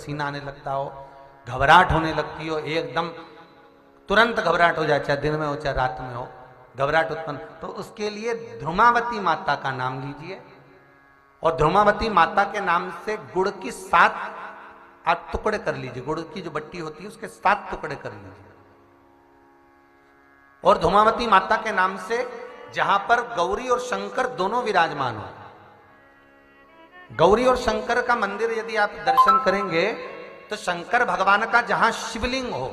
पसीना आने लगता हो, घबराहट होने लगती हो, एकदम तुरंत घबराहट हो जाए, चाहे दिन में हो चाहे रात में हो, घबराहट उत्पन्न, तो उसके लिए ध्रुमावती माता का नाम लीजिए और ध्रुमावती माता के नाम से गुड़ की 7 आप टुकड़े कर लीजिए, गुड़ की जो बट्टी होती है उसके 7 टुकड़े कर लीजिए। और ध्रुमावती माता के नाम से जहां पर गौरी और शंकर दोनों विराजमान हो, गौरी और शंकर का मंदिर यदि आप दर्शन करेंगे तो शंकर भगवान का जहां शिवलिंग हो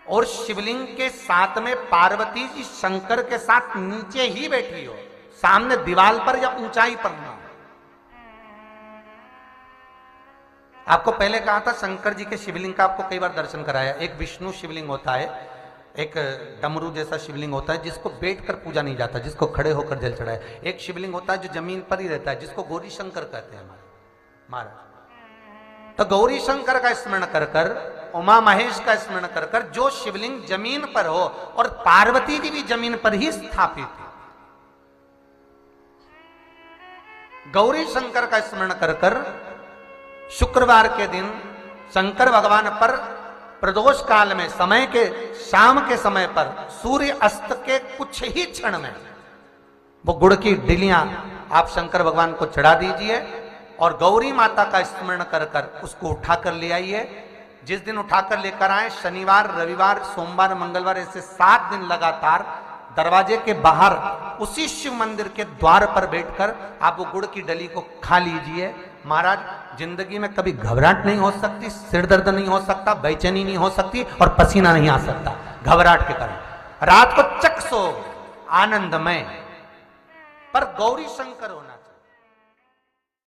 और शिवलिंग के साथ में पार्वती जी शंकर के साथ नीचे ही बैठी हो, सामने दीवार पर या ऊंचाई पर ना। आपको पहले कहा था शंकर जी के शिवलिंग का आपको कई बार दर्शन कराया। एक विष्णु शिवलिंग होता है, एक डमरू जैसा शिवलिंग होता है जिसको बैठकर पूजा नहीं जाता, जिसको खड़े होकर जल चढ़ाए। एक शिवलिंग होता है जो जमीन पर ही रहता है, जिसको गौरी शंकर कहते हैं महाराज। तो गौरी शंकर का स्मरण कर कर, उमा महेश का स्मरण कर कर, जो शिवलिंग जमीन पर हो और पार्वती जी भी जमीन पर ही स्थापित है, गौरी शंकर का स्मरण कर कर शुक्रवार के दिन शंकर भगवान पर प्रदोष काल में समय के शाम के समय पर सूर्य अस्त के कुछ ही क्षण में वो गुड़ की डिलियां आप शंकर भगवान को चढ़ा दीजिए और गौरी माता का स्मरण कर कर उसको उठाकर ले आइए। जिस दिन उठाकर लेकर आए, शनिवार, रविवार, सोमवार, मंगलवार, ऐसे 7 दिन लगातार दरवाजे के बाहर उसी शिव मंदिर के द्वार पर बैठकर आप वो गुड़ की डली को खा लीजिए। महाराज, जिंदगी में कभी घबराहट नहीं हो सकती, सिर दर्द नहीं हो सकता, बेचैनी नहीं हो सकती और पसीना नहीं आ सकता घबराहट के कारण। रात को चक सो आनंदमय, पर गौरी शंकर होना।